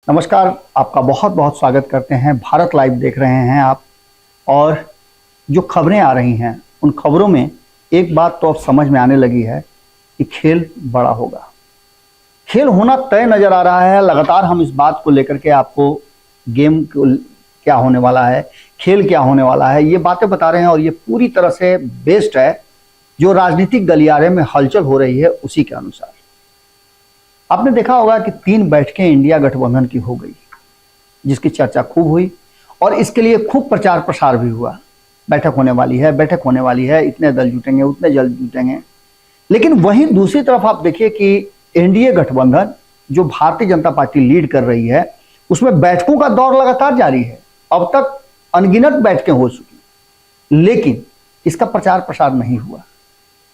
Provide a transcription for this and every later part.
नमस्कार। आपका बहुत बहुत स्वागत करते हैं। भारत लाइव देख रहे हैं आप। और जो खबरें आ रही हैं उन खबरों में एक बात तो अब समझ में आने लगी है कि खेल बड़ा होगा। खेल होना तय नजर आ रहा है। लगातार हम इस बात को लेकर के आपको गेम क्या होने वाला है, खेल क्या होने वाला है, ये बातें बता रहे हैं। और ये पूरी तरह से बेस्ड है जो राजनीतिक गलियारे में हलचल हो रही है उसी के अनुसार। आपने देखा होगा कि 3 बैठकें इंडिया गठबंधन की हो गई, जिसकी चर्चा खूब हुई और इसके लिए खूब प्रचार प्रसार भी हुआ। बैठक होने वाली है, बैठक होने वाली है, इतने दल जुटेंगे, उतने जल्द जुटेंगे। लेकिन वहीं दूसरी तरफ आप देखिए कि एनडीए गठबंधन जो भारतीय जनता पार्टी लीड कर रही है, उसमें बैठकों का दौर लगातार जारी है। अब तक अनगिनत बैठकें हो चुकी, लेकिन इसका प्रचार प्रसार नहीं हुआ।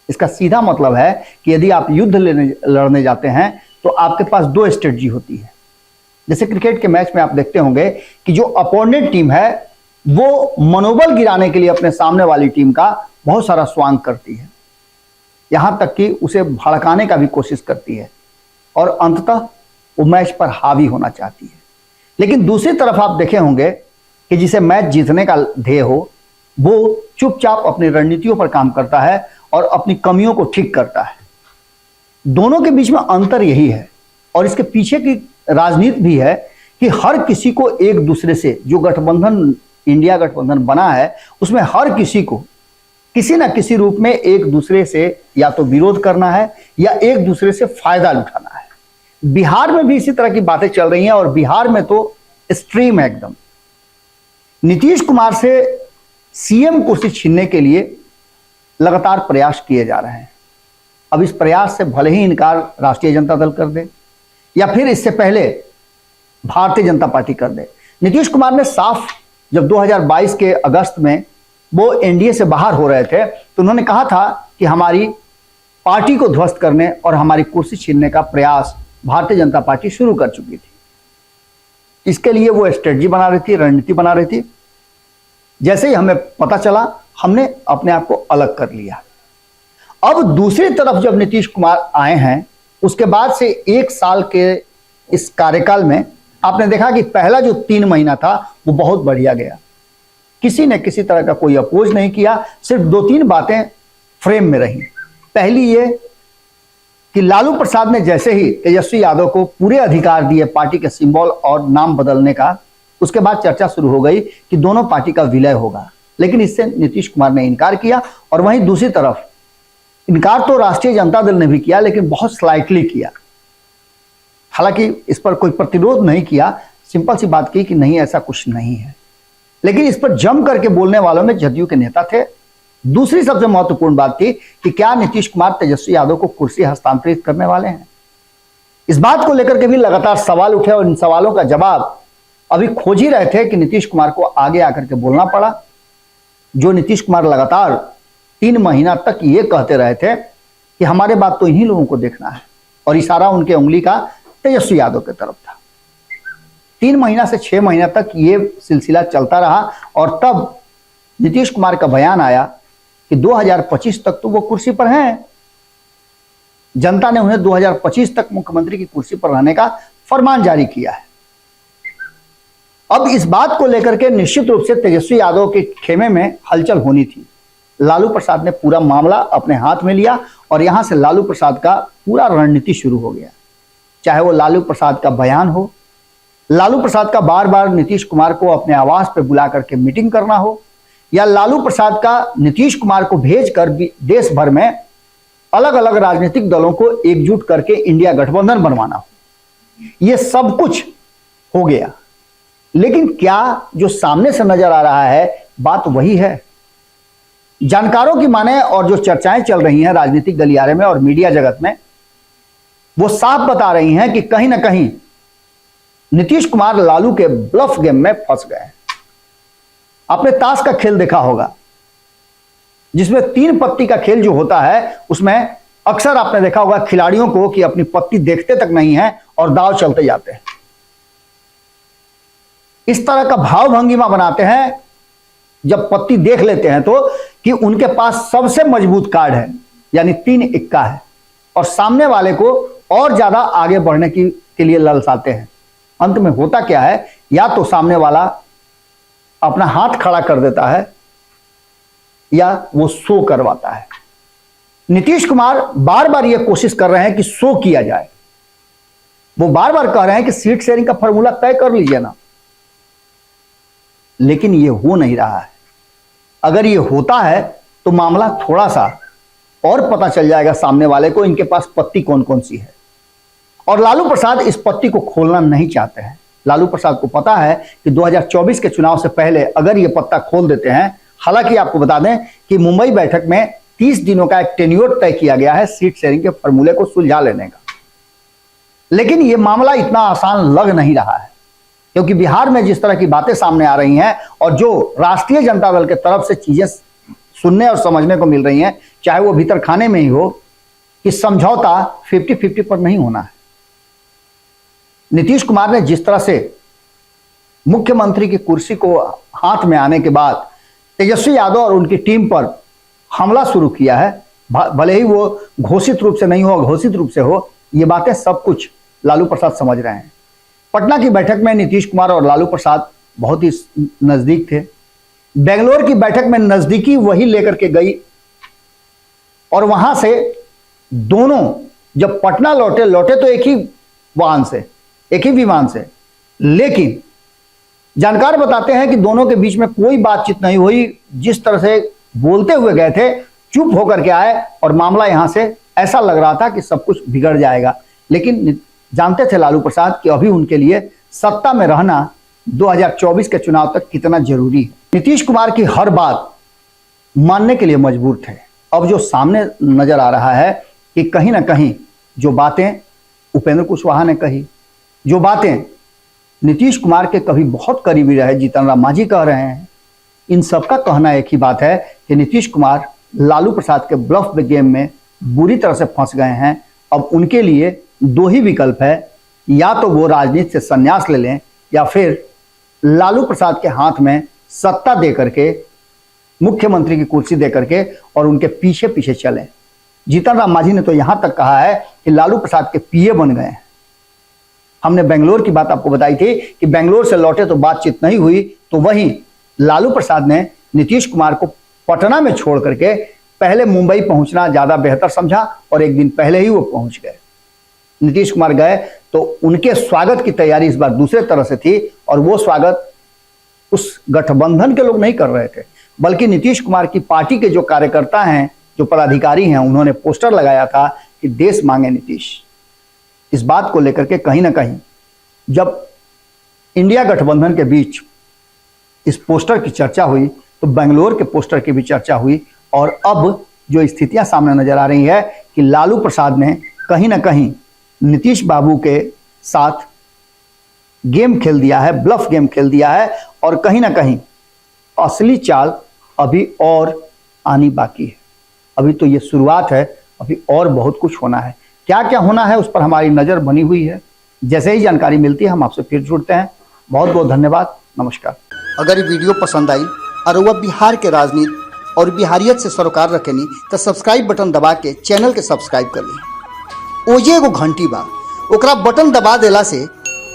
इसका सीधा मतलब है कि यदि आप युद्ध लड़ने जाते हैं तो आपके पास 2 स्ट्रेटजी होती है। जैसे क्रिकेट के मैच में आप देखते होंगे कि जो अपोनेंट टीम है वो मनोबल गिराने के लिए अपने सामने वाली टीम का बहुत सारा स्वांग करती है, यहां तक कि उसे भड़काने का भी कोशिश करती है और अंततः वो मैच पर हावी होना चाहती है। लेकिन दूसरी तरफ आप देखे होंगे कि जिसे मैच जीतने का ध्येय हो वो चुपचाप अपनी रणनीतियों पर काम करता है और अपनी कमियों को ठीक करता है। दोनों के बीच में अंतर यही है और इसके पीछे की राजनीति भी है कि हर किसी को एक दूसरे से, जो गठबंधन इंडिया गठबंधन बना है उसमें हर किसी को किसी ना किसी रूप में एक दूसरे से या तो विरोध करना है या एक दूसरे से फायदा उठाना है। बिहार में भी इसी तरह की बातें चल रही हैं और बिहार में तो एक्सट्रीम है एकदम। नीतीश कुमार से सीएम कुर्सी छीनने के लिए लगातार प्रयास किए जा रहे हैं। अब इस प्रयास से भले ही इनकार राष्ट्रीय जनता दल कर दे या फिर इससे पहले भारतीय जनता पार्टी कर दे। नीतीश कुमार ने साफ, जब 2022 के अगस्त में वो एनडीए से बाहर हो रहे थे तो उन्होंने कहा था कि हमारी पार्टी को ध्वस्त करने और हमारी कुर्सी छीनने का प्रयास भारतीय जनता पार्टी शुरू कर चुकी थी। इसके लिए वो स्ट्रेटजी बना रही थी, रणनीति बना रही थी। जैसे ही हमें पता चला हमने अपने आप को अलग कर लिया। अब दूसरी तरफ जब नीतीश कुमार आए हैं उसके बाद से 1 साल के इस कार्यकाल में आपने देखा कि पहला जो 3 महीना था वो बहुत बढ़िया गया। किसी ने किसी तरह का कोई अपोज नहीं किया, सिर्फ 2-3 बातें फ्रेम में रही। पहली ये कि लालू प्रसाद ने जैसे ही तेजस्वी यादव को पूरे अधिकार दिए पार्टी के सिंबल और नाम बदलने का, उसके बाद चर्चा शुरू हो गई कि दोनों पार्टी का विलय होगा। लेकिन इससे नीतीश कुमार ने इनकार किया। और वहीं दूसरी तरफ इनकार तो राष्ट्रीय जनता दल ने भी किया, लेकिन बहुत स्लाइटली किया। हालांकि इस पर कोई प्रतिरोध नहीं किया, सिंपल सी बात की कि नहीं, ऐसा कुछ नहीं है। लेकिन इस पर जम करके बोलने वालों में जदयू के नेता थे। दूसरी सबसे महत्वपूर्ण बात थी कि क्या नीतीश कुमार तेजस्वी यादव को कुर्सी हस्तांतरित करने वाले हैं। इस बात को लेकर के भी लगातार सवाल उठे और इन सवालों का जवाब अभी खोज ही रहे थे कि नीतीश कुमार को आगे आकर के बोलना पड़ा। जो नीतीश कुमार लगातार 3 महीना तक ये कहते रहे थे कि हमारे बात तो इन्हीं लोगों को देखना है, और इशारा उनके उंगली का तेजस्वी यादव की तरफ था। 3 महीना से 6 महीना तक ये सिलसिला चलता रहा और तब नीतीश कुमार का बयान आया कि 2025 तक तो वो कुर्सी पर हैं। जनता ने उन्हें 2025 तक मुख्यमंत्री की कुर्सी पर रहने का फरमान जारी किया है। अब इस बात को लेकर के निश्चित रूप से तेजस्वी यादव के खेमे में हलचल होनी थी। लालू प्रसाद ने पूरा मामला अपने हाथ में लिया और यहां से लालू प्रसाद का पूरा रणनीति शुरू हो गया। चाहे वो लालू प्रसाद का बयान हो, लालू प्रसाद का बार बार नीतीश कुमार को अपने आवास पर बुला करके मीटिंग करना हो, या लालू प्रसाद का नीतीश कुमार को भेजकर देश भर में अलग अलग राजनीतिक दलों को एकजुट करके इंडिया गठबंधन बनवाना हो, यह सब कुछ हो गया। लेकिन क्या जो सामने से नजर आ रहा है बात वही है? जानकारों की माने और जो चर्चाएं चल रही हैं राजनीतिक गलियारे में और मीडिया जगत में, वो साफ बता रही हैं कि कहीं ना कहीं नीतीश कुमार लालू के ब्लफ गेम में फंस गए हैं। आपने ताश का खेल देखा होगा, जिसमें 3 पत्ती का खेल जो होता है उसमें अक्सर आपने देखा होगा खिलाड़ियों को कि अपनी पत्ती देखते तक नहीं है और दांव चलते जाते हैं। इस तरह का भाव भंगिमा बनाते हैं जब पत्ती देख लेते हैं तो कि उनके पास सबसे मजबूत कार्ड है, यानी 3 इक्का है, और सामने वाले को और ज्यादा आगे बढ़ने के लिए ललचाते हैं। अंत में होता क्या है, या तो सामने वाला अपना हाथ खड़ा कर देता है या वो शो करवाता है। नीतीश कुमार बार बार ये कोशिश कर रहे हैं कि शो किया जाए। वो बार बार कह रहे हैं कि सीट शेयरिंग का फॉर्मूला तय कर लीजिए ना, लेकिन ये हो नहीं रहा है। अगर ये होता है तो मामला थोड़ा सा और पता चल जाएगा सामने वाले को इनके पास पत्ती कौन कौन सी है। और लालू प्रसाद इस पत्ती को खोलना नहीं चाहते हैं। लालू प्रसाद को पता है कि 2024 के चुनाव से पहले अगर ये पत्ता खोल देते हैं, हालांकि आपको बता दें कि मुंबई बैठक में 30 दिनों का एक टेन्योर तय किया गया है सीट शेयरिंग के फॉर्मूले को सुलझा लेने का, लेकिन यह मामला इतना आसान लग नहीं रहा है, क्योंकि बिहार में जिस तरह की बातें सामने आ रही हैं और जो राष्ट्रीय जनता दल के तरफ से चीजें सुनने और समझने को मिल रही हैं, चाहे वो भीतर खाने में ही हो, कि समझौता 50-50 पर नहीं होना है। नीतीश कुमार ने जिस तरह से मुख्यमंत्री की कुर्सी को हाथ में आने के बाद तेजस्वी यादव और उनकी टीम पर हमला शुरू किया है, भले ही वो घोषित रूप से नहीं हो, घोषित रूप से हो, ये बातें सब कुछ लालू प्रसाद समझ रहे हैं। पटना की बैठक में नीतीश कुमार और लालू प्रसाद बहुत ही नजदीक थे। बेंगलोर की बैठक में नजदीकी वही लेकर के गई और वहां से दोनों जब पटना लौटे तो एक ही वाहन से, एक ही विमान से, लेकिन जानकार बताते हैं कि दोनों के बीच में कोई बातचीत नहीं हुई। जिस तरह से बोलते हुए गए थे, चुप होकर के आए और मामला यहां से ऐसा लग रहा था कि सब कुछ बिगड़ जाएगा। लेकिन जानते थे लालू प्रसाद कि अभी उनके लिए सत्ता में रहना 2024 के चुनाव तक कितना जरूरी है। नीतीश कुमार की हर बात मानने के लिए मजबूर थे। अब जो सामने नजर आ रहा है कि कहीं ना कहीं जो बातें उपेंद्र कुशवाहा ने कही, जो बातें नीतीश कुमार के कभी बहुत करीबी रहे जीतन राम मांझी कह रहे हैं, इन सबका कहना एक ही बात है कि नीतीश कुमार लालू प्रसाद के ब्लफ गेम में बुरी तरह से फंस गए हैं। अब उनके लिए दो ही विकल्प है, या तो वो राजनीति से संन्यास ले लें या फिर लालू प्रसाद के हाथ में सत्ता दे करके, मुख्यमंत्री की कुर्सी दे करके और उनके पीछे पीछे चलें। जीतन राम मांझी ने तो यहां तक कहा है कि लालू प्रसाद के पीए बन गए हैं। हमने बेंगलोर की बात आपको बताई थी कि बेंगलोर से लौटे तो बातचीत नहीं हुई, तो वहीं लालू प्रसाद ने नीतीश कुमार को पटना में छोड़ करके पहले मुंबई पहुंचना ज्यादा बेहतर समझा और एक दिन पहले ही वो पहुंच गए। नीतीश कुमार गए तो उनके स्वागत की तैयारी इस बार दूसरे तरह से थी और वो स्वागत उस गठबंधन के लोग नहीं कर रहे थे, बल्कि नीतीश कुमार की पार्टी के जो कार्यकर्ता हैं, जो पदाधिकारी हैं, उन्होंने पोस्टर लगाया था कि देश मांगे नीतीश। इस बात को लेकर के कहीं ना कहीं जब इंडिया गठबंधन के बीच इस पोस्टर की चर्चा हुई तो बेंगलोर के पोस्टर की भी चर्चा हुई और अब जो स्थितियां सामने नजर आ रही है कि लालू प्रसाद ने कहीं ना कहीं नीतीश बाबू के साथ गेम खेल दिया है, ब्लफ गेम खेल दिया है और कहीं ना कहीं असली चाल अभी और आनी बाकी है। अभी तो ये शुरुआत है, अभी और बहुत कुछ होना है। क्या क्या होना है उस पर हमारी नजर बनी हुई है। जैसे ही जानकारी मिलती है हम आपसे फिर जुड़ते हैं। बहुत बहुत धन्यवाद, नमस्कार। अगर ये वीडियो पसंद आई और वह बिहार के राजनीति और बिहारियत से सरोकार रखेनी तो सब्सक्राइब बटन दबा के चैनल के सब्सक्राइब कर ली। ओजे एगो घंटी बा, ओकरा बटन दबा देला से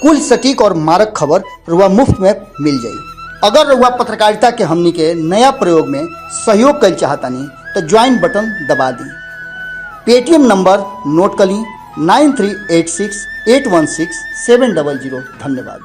कुल सटीक और मारक खबर रुआ मुफ्त में मिल जाई। अगर रुआ पत्रकारिता के हमनी के नया प्रयोग में सहयोग कर चाहतानी तो ज्वाइन बटन दबा दी। पेटीएम नंबर नोट कर ली 9386816700। धन्यवाद।